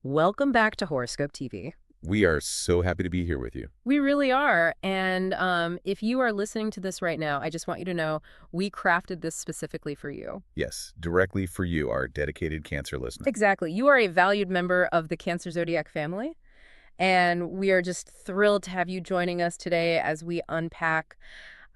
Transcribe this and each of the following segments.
Welcome back to Horoscope TV. We are so happy to be here with you. We really are. And if you are listening to this right now, I just want you to know we crafted this specifically for you. Yes, directly for you, our dedicated Cancer listener. Exactly. You are a valued member of the Cancer Zodiac family. And we are just thrilled to have you joining us today as we unpack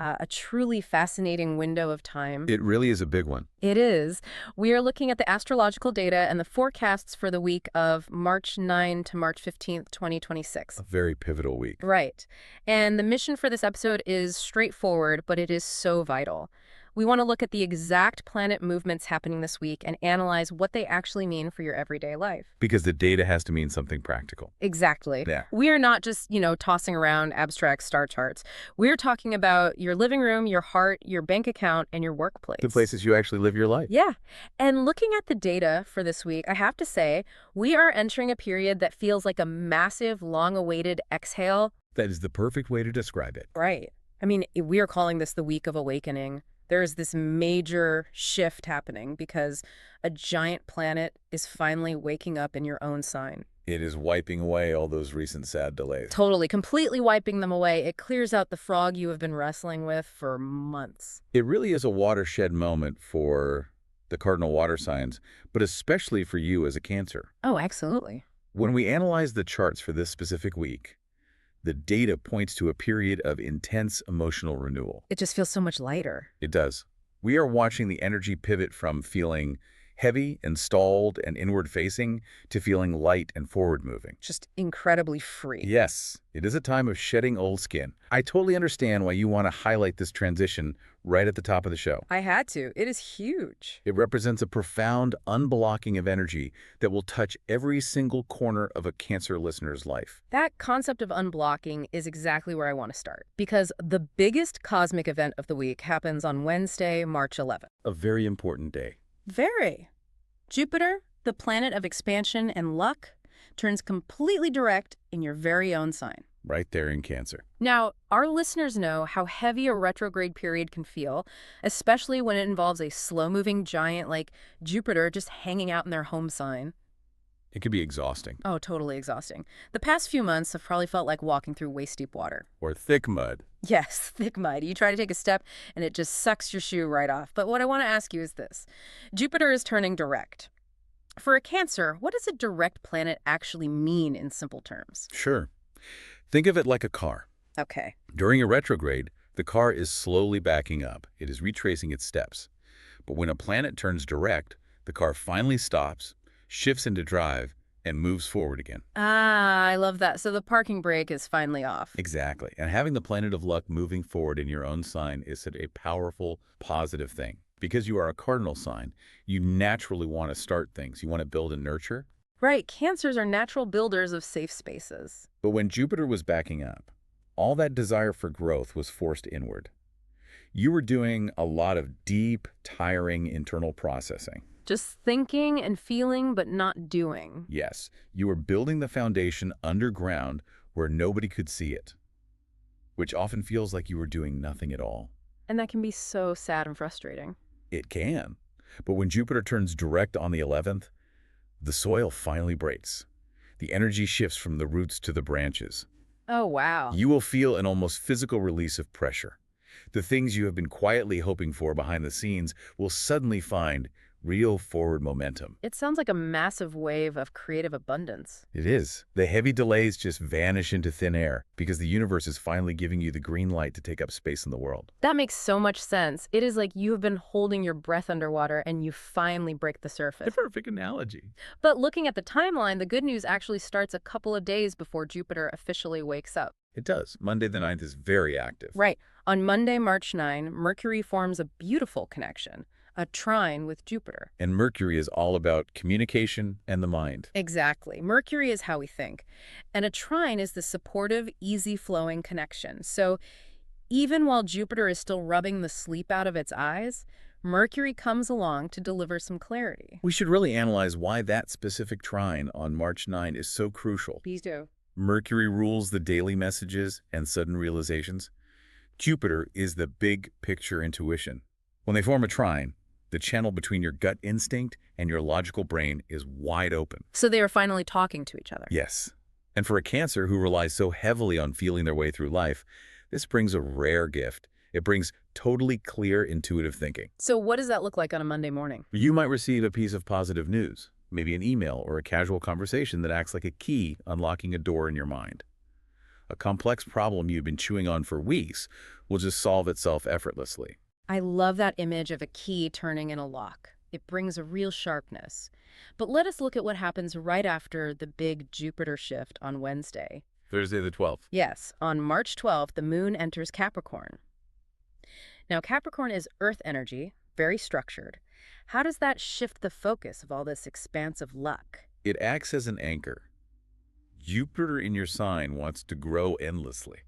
a truly fascinating window of time. It really is a big one. It is. We are looking at the astrological data and the forecasts for the week of March 9 to March 15th, 2026. A very pivotal week. Right. And the mission for this episode is straightforward, but it is so vital. We want to look at the exact planet movements happening this week and analyze what they actually mean for your everyday life. Because the data has to mean something practical. Exactly. Yeah. We are not just, tossing around abstract star charts. We're talking about your living room, your heart, your bank account, and your workplace. The places you actually live your life. Yeah. And looking at the data for this week, I have to say, we are entering a period that feels like a massive, long-awaited exhale. That is the perfect way to describe it. Right. I mean, we are calling this the week of awakening. There is this major shift happening because a giant planet is finally waking up in your own sign. It is wiping away all those recent sad delays. Totally, completely wiping them away. It clears out the frog you have been wrestling with for months. It really is a watershed moment for the cardinal water signs, but especially for you as a Cancer. Oh, absolutely. When we analyze the charts for this specific week, the data points to a period of intense emotional renewal. It just feels so much lighter. It does. We are watching the energy pivot from feeling heavy and stalled and inward-facing to feeling light and forward-moving. Just incredibly free. Yes, it is a time of shedding old skin. I totally understand why you want to highlight this transition right at the top of the show. I had to. It is huge. It represents a profound unblocking of energy that will touch every single corner of a Cancer listener's life. That concept of unblocking is exactly where I want to start, because the biggest cosmic event of the week happens on Wednesday, March 11th. A very important day. Very. Jupiter, the planet of expansion and luck, turns completely direct in your very own sign. Right there in Cancer. Now, our listeners know how heavy a retrograde period can feel, especially when it involves a slow-moving giant like Jupiter just hanging out in their home sign. It can be exhausting. Oh, totally exhausting. The past few months have probably felt like walking through waist-deep water. Or thick mud. Yes, thick mud. You try to take a step, and it just sucks your shoe right off. But what I want to ask you is this. Jupiter is turning direct. For a Cancer, what does a direct planet actually mean in simple terms? Sure. Think of it like a car. Okay. During a retrograde, the car is slowly backing up. It is retracing its steps. But when a planet turns direct, the car finally stops, shifts into drive, and moves forward again. Ah, I love that. So the parking brake is finally off. Exactly. And having the planet of luck moving forward in your own sign is a powerful, positive thing. Because you are a cardinal sign, you naturally want to start things. You want to build and nurture. Right. Cancers are natural builders of safe spaces. But when Jupiter was backing up, all that desire for growth was forced inward. You were doing a lot of deep, tiring internal processing. Just thinking and feeling, but not doing. Yes, you were building the foundation underground where nobody could see it, which often feels like you were doing nothing at all. And that can be so sad and frustrating. It can. But when Jupiter turns direct on the 11th, the soil finally breaks. The energy shifts from the roots to the branches. Oh, wow. You will feel an almost physical release of pressure. The things you have been quietly hoping for behind the scenes will suddenly find real forward momentum. It sounds like a massive wave of creative abundance. It is. The heavy delays just vanish into thin air because the universe is finally giving you the green light to take up space in the world. That makes so much sense. It is like you have been holding your breath underwater and you finally break the surface. The perfect analogy. But looking at the timeline, the good news actually starts a couple of days before Jupiter officially wakes up. It does. Monday the 9th is very active. Right. On Monday, March 9, Mercury forms a beautiful connection, a trine with Jupiter. And Mercury is all about communication and the mind. Exactly. Mercury is how we think. And a trine is the supportive, easy-flowing connection. So even while Jupiter is still rubbing the sleep out of its eyes, Mercury comes along to deliver some clarity. We should really analyze why that specific trine on March 9 is so crucial. Please do. Mercury rules the daily messages and sudden realizations. Jupiter is the big picture intuition. When they form a trine, The channel between your gut instinct and your logical brain is wide open. So they are finally talking to each other. Yes. And for a Cancer who relies so heavily on feeling their way through life, this brings a rare gift. It brings totally clear, intuitive thinking. So what does that look like on a Monday morning? You might receive a piece of positive news, maybe an email or a casual conversation that acts like a key unlocking a door in your mind. A complex problem you've been chewing on for weeks will just solve itself effortlessly. I love that image of a key turning in a lock. It brings a real sharpness. But let us look at what happens right after the big Jupiter shift on Wednesday. Thursday the 12th. Yes, on March 12th, the moon enters Capricorn. Now, Capricorn is earth energy, very structured. How does that shift the focus of all this expansive luck? It acts as an anchor. Jupiter in your sign wants to grow endlessly,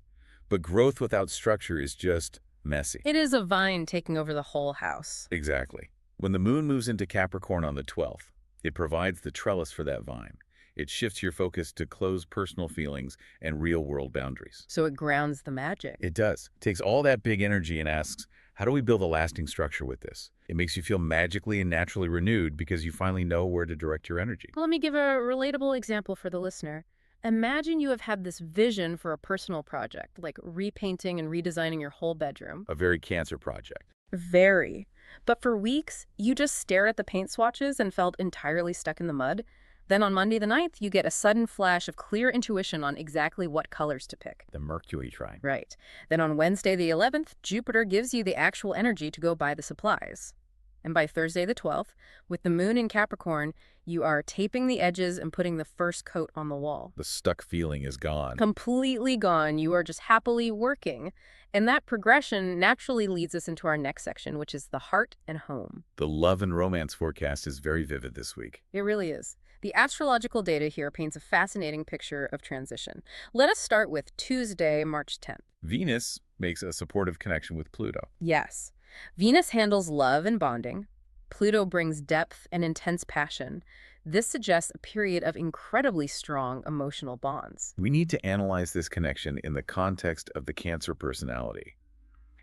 but growth without structure is just messy. It is a vine taking over the whole house. Exactly. When the moon moves into Capricorn on the 12th, it provides the trellis for that vine. It shifts your focus to close personal feelings and real-world boundaries. So it grounds the magic. It does. It takes all that big energy and asks, how do we build a lasting structure with this? It makes you feel magically and naturally renewed because you finally know where to direct your energy. Let me give a relatable example for the listener. Imagine you have had this vision for a personal project, like repainting and redesigning your whole bedroom. A very Cancer project. Very. But for weeks, you just stared at the paint swatches and felt entirely stuck in the mud. Then on Monday the 9th, you get a sudden flash of clear intuition on exactly what colors to pick. The Mercury trine. Right. Then on Wednesday the 11th, Jupiter gives you the actual energy to go buy the supplies. And by Thursday the 12th, with the moon in Capricorn, you are taping the edges and putting the first coat on the wall. The stuck feeling is gone. Completely gone. You are just happily working. And that progression naturally leads us into our next section, which is the heart and home. The love and romance forecast is very vivid this week. It really is. The astrological data here paints a fascinating picture of transition. Let us start with Tuesday, March 10th. Venus makes a supportive connection with Pluto. Yes. Venus handles love and bonding. Pluto brings depth and intense passion. This suggests a period of incredibly strong emotional bonds. We need to analyze this connection in the context of the Cancer personality.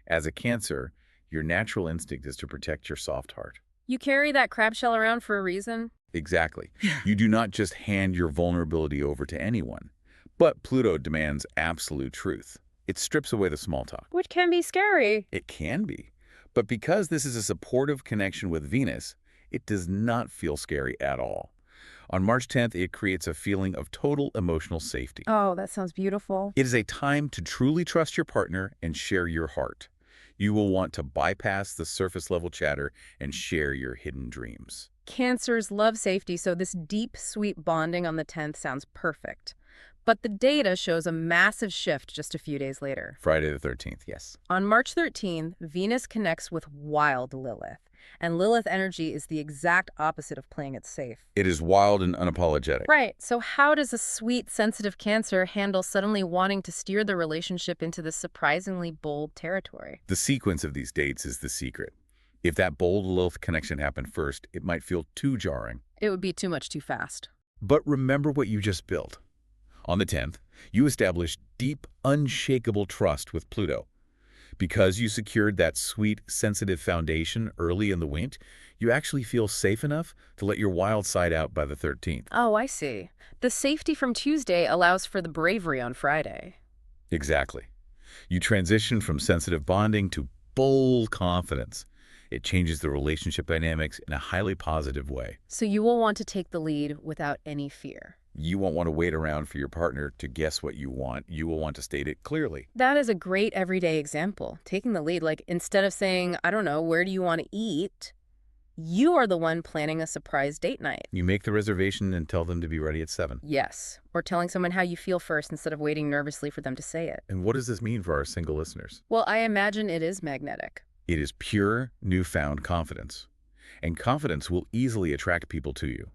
As a Cancer, your natural instinct is to protect your soft heart. You carry that crab shell around for a reason? Exactly. You do not just hand your vulnerability over to anyone. But Pluto demands absolute truth. It strips away the small talk. Which can be scary. It can be. But because this is a supportive connection with Venus, it does not feel scary at all. On March 10th, it creates a feeling of total emotional safety. Oh, that sounds beautiful. It is a time to truly trust your partner and share your heart. You will want to bypass the surface-level chatter and share your hidden dreams. Cancers love safety, so this deep, sweet bonding on the 10th sounds perfect. But the data shows a massive shift just a few days later. Friday the 13th, yes. On March 13th, Venus connects with wild Lilith. And Lilith energy is the exact opposite of playing it safe. It is wild and unapologetic. Right. So how does a sweet, sensitive Cancer handle suddenly wanting to steer the relationship into this surprisingly bold territory? The sequence of these dates is the secret. If that bold Lilith connection happened first, it might feel too jarring. It would be too much too fast. But remember what you just built. On the 10th, you established deep, unshakable trust with Pluto. Because you secured that sweet, sensitive foundation early in the week, you actually feel safe enough to let your wild side out by the 13th. Oh, I see. The safety from Tuesday allows for the bravery on Friday. Exactly. You transition from sensitive bonding to bold confidence. It changes the relationship dynamics in a highly positive way. So you will want to take the lead without any fear. You won't want to wait around for your partner to guess what you want. You will want to state it clearly. That is a great everyday example. Taking the lead, like instead of saying, I don't know, where do you want to eat? You are the one planning a surprise date night. You make the reservation and tell them to be ready at 7. Yes. Or telling someone how you feel first instead of waiting nervously for them to say it. And what does this mean for our single listeners? Well, I imagine it is magnetic. It is pure, newfound confidence. And confidence will easily attract people to you.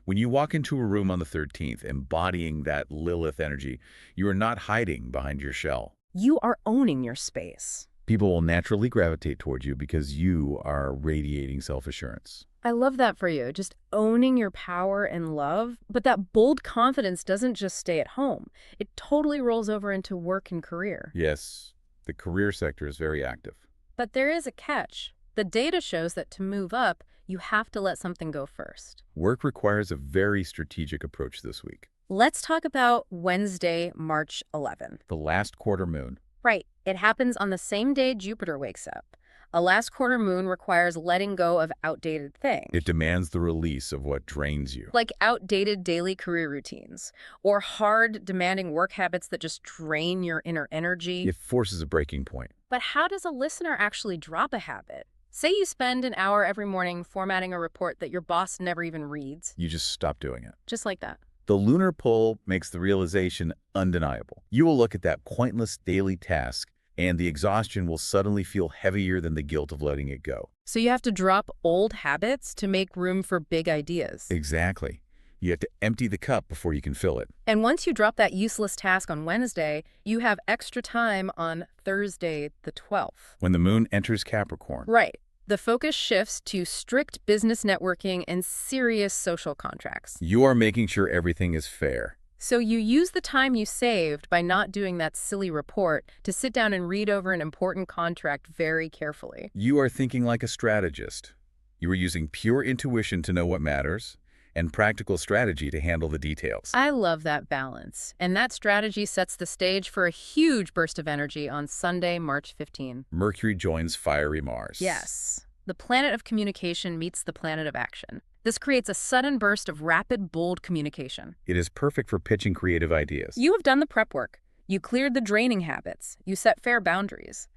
When you walk into a room on the 13th embodying that Lilith energy, you are not hiding behind your shell. You are owning your space. People will naturally gravitate towards you because you are radiating self-assurance. I love that for you, just owning your power and love. But that bold confidence doesn't just stay at home. It totally rolls over into work and career. Yes, the career sector is very active. But there is a catch. The data shows that to move up, you have to let something go first. Work requires a very strategic approach this week. Let's talk about Wednesday, March 11th. The last quarter moon. Right. It happens on the same day Jupiter wakes up. A last quarter moon requires letting go of outdated things, It demands the release of what drains you. like outdated daily career routines or hard, demanding work habits that just drain your inner energy. It forces a breaking point. But how does a listener actually drop a habit? Say you spend an hour every morning formatting a report that your boss never even reads. You just stop doing it. Just like that. The lunar pull makes the realization undeniable. You will look at that pointless daily task, and the exhaustion will suddenly feel heavier than the guilt of letting it go. So you have to drop old habits to make room for big ideas. Exactly. You have to empty the cup before you can fill it. And once you drop that useless task on Wednesday, you have extra time on Thursday, the 12th. When the moon enters Capricorn, Right. The focus shifts to strict business networking and serious social contracts. you are making sure everything is fair. So you use the time you saved by not doing that silly report to sit down and read over an important contract very carefully. You are thinking like a strategist. You are using pure intuition to know what matters and practical strategy to handle the details. I love that balance. And that strategy sets the stage for a huge burst of energy on Sunday, March 15. Mercury joins fiery Mars. Yes. The planet of communication meets the planet of action. This creates a sudden burst of rapid, bold communication. It is perfect for pitching creative ideas. You have done the prep work. You cleared the draining habits. You set fair boundaries.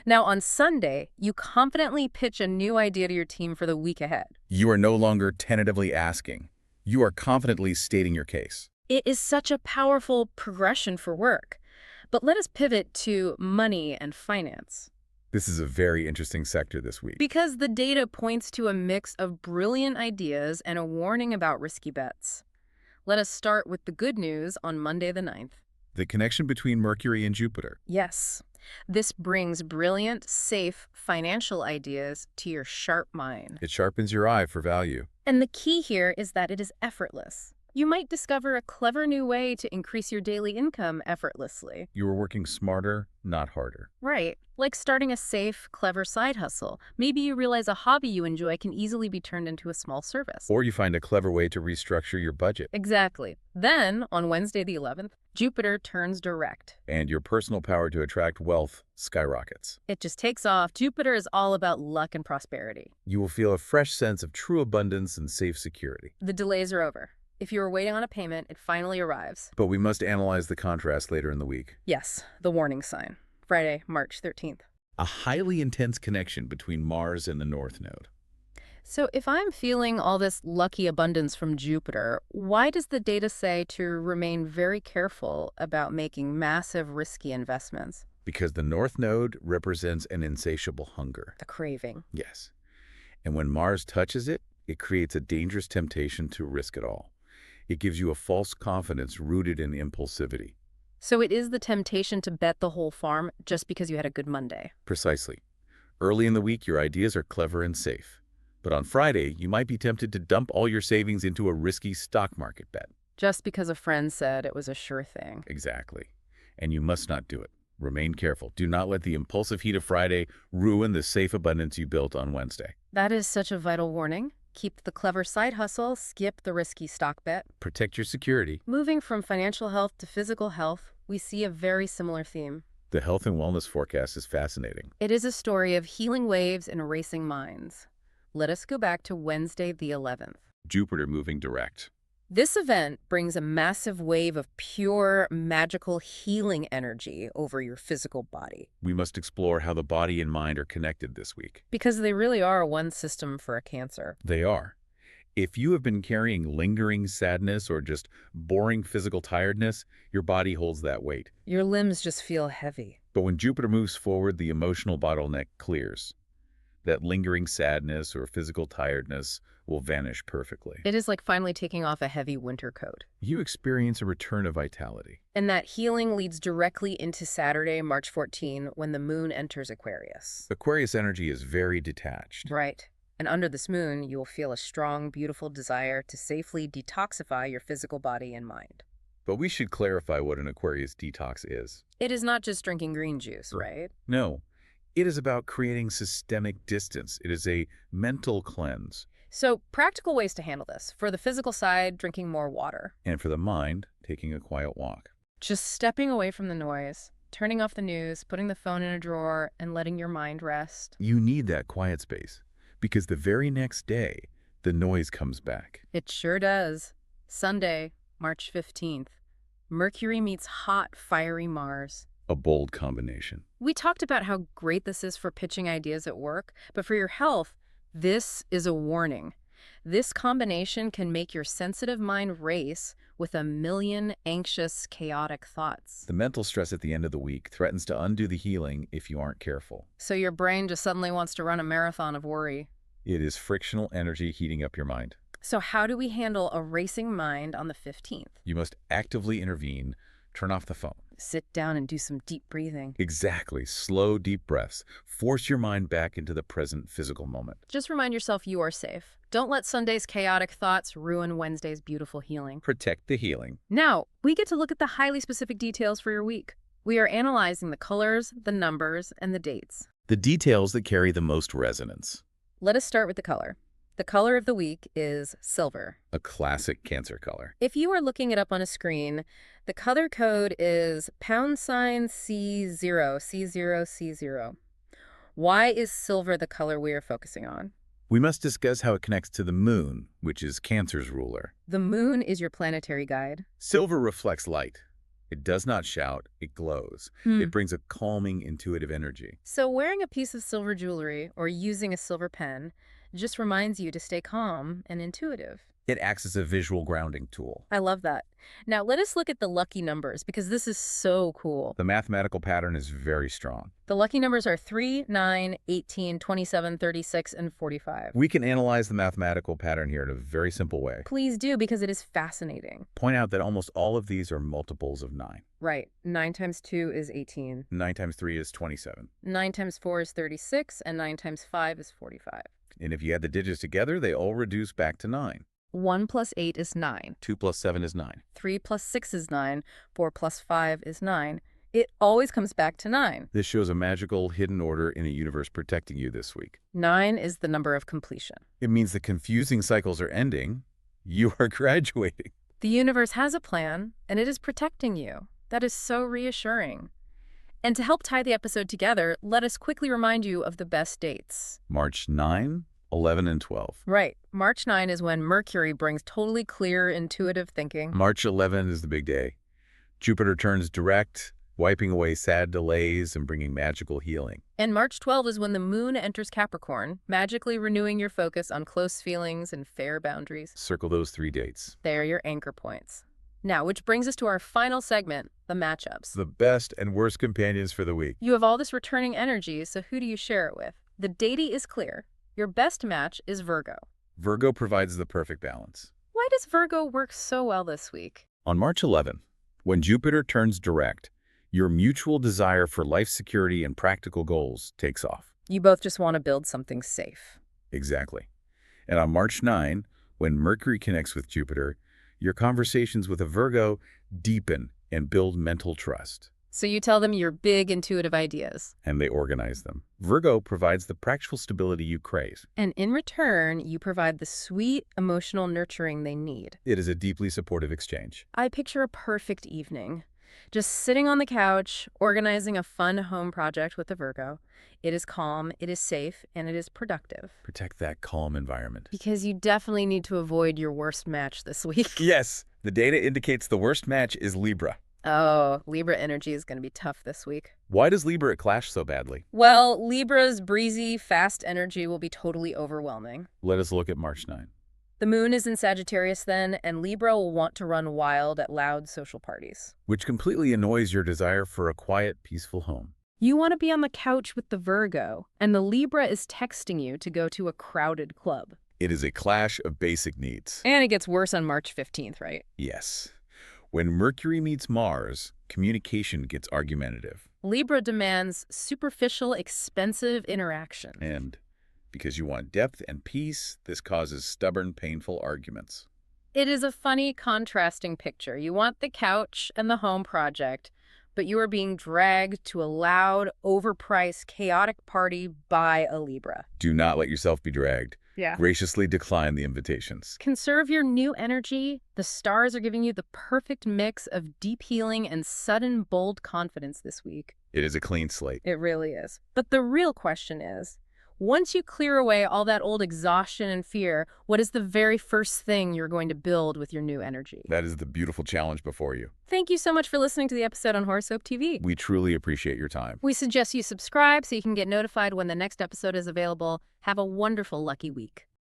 Now, on Sunday, you confidently pitch a new idea to your team for the week ahead. You are no longer tentatively asking. You are confidently stating your case. It is such a powerful progression for work. But let us pivot to money and finance. This is a very interesting sector this week. Because the data points to a mix of brilliant ideas and a warning about risky bets. Let us start with the good news on Monday the 9th. The connection between Mercury and Jupiter. Yes, this brings brilliant, safe financial ideas to your sharp mind. It sharpens your eye for value. And the key here is that it is effortless. You might discover a clever new way to increase your daily income effortlessly. You are working smarter, not harder. Right, like starting a safe, clever side hustle. Maybe you realize a hobby you enjoy can easily be turned into a small service. Or you find a clever way to restructure your budget. Exactly. Then, on Wednesday the 11th, Jupiter turns direct. And your personal power to attract wealth skyrockets. It just takes off. Jupiter is all about luck and prosperity. You will feel a fresh sense of true abundance and safe security. The delays are over. If you were waiting on a payment, it finally arrives. But we must analyze the contrast later in the week. Yes, the warning sign. Friday, March 13th. A highly intense connection between Mars and the North Node. So if I'm feeling all this lucky abundance from Jupiter, why does the data say to remain very careful about making massive risky investments? Because the North Node represents an insatiable hunger. The craving. Yes. And when Mars touches it, it creates a dangerous temptation to risk it all. It gives you a false confidence rooted in impulsivity. So it is the temptation to bet the whole farm just because you had a good Monday. Precisely. Early in the week, your ideas are clever and safe. But on Friday, you might be tempted to dump all your savings into a risky stock market bet. Just because a friend said it was a sure thing. Exactly. And you must not do it. Remain careful. Do not let the impulsive heat of Friday ruin the safe abundance you built on Wednesday. That is such a vital warning. Keep the clever side hustle, skip the risky stock bet. Protect your security. Moving from financial health to physical health, we see a very similar theme. The health and wellness forecast is fascinating. It is a story of healing waves and racing minds. Let us go back to Wednesday the 11th. Jupiter moving direct. This event brings a massive wave of pure, magical healing energy over your physical body. We must explore how the body and mind are connected this week. Because they really are one system for a Cancer. They are. If you have been carrying lingering sadness or just boring physical tiredness, your body holds that weight. Your limbs just feel heavy. But when Jupiter moves forward, the emotional bottleneck clears. That lingering sadness or physical tiredness will vanish perfectly. It is like finally taking off a heavy winter coat. You experience a return of vitality. And that healing leads directly into Saturday, March 14, when the moon enters Aquarius. Aquarius energy is very detached. Right. And under this moon, you will feel a strong, beautiful desire to safely detoxify your physical body and mind. But we should clarify what an Aquarius detox is. It is not just drinking green juice, right? No. It is about creating systemic distance. It is a mental cleanse. So practical ways to handle this. For the physical side, drinking more water. And for the mind, taking a quiet walk. Just stepping away from the noise, turning off the news, putting the phone in a drawer, and letting your mind rest. You need that quiet space because the very next day, the noise comes back. It sure does. Sunday, March 15th. Mercury meets hot, fiery Mars. A bold combination. We talked about how great this is for pitching ideas at work, but for your health, this is a warning. This combination can make your sensitive mind race with a million anxious, chaotic thoughts. The mental stress at the end of the week threatens to undo the healing if you aren't careful. So your brain just suddenly wants to run a marathon of worry. It is frictional energy heating up your mind. So how do we handle a racing mind on the 15th? You must actively intervene. Turn off the phone. Sit down and do some deep breathing. Exactly. Slow, deep breaths. Force your mind back into the present physical moment. Just remind yourself you are safe. Don't let Sunday's chaotic thoughts ruin Wednesday's beautiful healing. Protect the healing. Now, we get to look at the highly specific details for your week. We are analyzing the colors, the numbers, and the dates. The details that carry the most resonance. Let us start with the color. The color of the week is silver. A classic Cancer color. If you are looking it up on a screen, the color code is #C0, C0, C0. Why is silver the color we are focusing on? We must discuss how it connects to the moon, which is Cancer's ruler. The moon is your planetary guide. Silver reflects light. It does not shout, it glows. It brings a calming, intuitive energy. So wearing a piece of silver jewelry or using a silver pen just reminds you to stay calm and intuitive. It acts as a visual grounding tool. I love that. Now let us look at the lucky numbers because this is so cool. The mathematical pattern is very strong. The lucky numbers are 3, 9, 18, 27, 36, and 45. We can analyze the mathematical pattern here in a very simple way. Please do because it is fascinating. Point out that almost all of these are multiples of 9. Right. 9 times 2 is 18. 9 times 3 is 27. 9 times 4 is 36, and 9 times 5 is 45. And if you add the digits together, they all reduce back to 9. 1 plus 8 is 9. 2 plus 7 is 9. 3 plus 6 is 9. 4 plus 5 is 9. It always comes back to 9. This shows a magical hidden order in a universe protecting you this week. 9 is the number of completion. It means the confusing cycles are ending. You are graduating. The universe has a plan, and it is protecting you. That is so reassuring. And to help tie the episode together, let us quickly remind you of the best dates. March 9, 11, and 12. Right. March 9 is when Mercury brings totally clear, intuitive thinking. March 11 is the big day. Jupiter turns direct, wiping away sad delays and bringing magical healing. And March 12 is when the moon enters Capricorn, magically renewing your focus on close feelings and fair boundaries. Circle those 3 dates. They are your anchor points. Now, which brings us to our final segment, the matchups. The best and worst companions for the week. You have all this returning energy, so who do you share it with? The deity is clear. Your best match is Virgo. Virgo provides the perfect balance. Why does Virgo work so well this week? On March 11, when Jupiter turns direct, your mutual desire for life security and practical goals takes off. You both just want to build something safe. Exactly. And on March 9, when Mercury connects with Jupiter, your conversations with a Virgo deepen and build mental trust. So you tell them your big intuitive ideas. And they organize them. Virgo provides the practical stability you crave. And in return, you provide the sweet, emotional nurturing they need. It is a deeply supportive exchange. I picture a perfect evening. Just sitting on the couch, organizing a fun home project with a Virgo. It is calm, it is safe, and it is productive. Protect that calm environment. Because you definitely need to avoid your worst match this week. Yes, the data indicates the worst match is Libra. Oh, Libra energy is going to be tough this week. Why does Libra clash so badly? Well, Libra's breezy, fast energy will be totally overwhelming. Let us look at March 9. The moon is in Sagittarius then, and Libra will want to run wild at loud social parties. Which completely annoys your desire for a quiet, peaceful home. You want to be on the couch with the Virgo, and the Libra is texting you to go to a crowded club. It is a clash of basic needs. And it gets worse on March 15th, right? Yes. When Mercury meets Mars, communication gets argumentative. Libra demands superficial, expensive interaction. And because you want depth and peace, this causes stubborn, painful arguments. It is a funny, contrasting picture. You want the couch and the home project, but you are being dragged to a loud, overpriced, chaotic party by a Libra. Do not let yourself be dragged. Yeah. Graciously decline the invitations. Conserve your new energy. The stars are giving you the perfect mix of deep healing and sudden, bold confidence this week. It is a clean slate. It really is. But the real question is, once you clear away all that old exhaustion and fear, what is the very first thing you're going to build with your new energy? That is the beautiful challenge before you. Thank you so much for listening to the episode on Horoscope TV. We truly appreciate your time. We suggest you subscribe so you can get notified when the next episode is available. Have a wonderful, lucky week.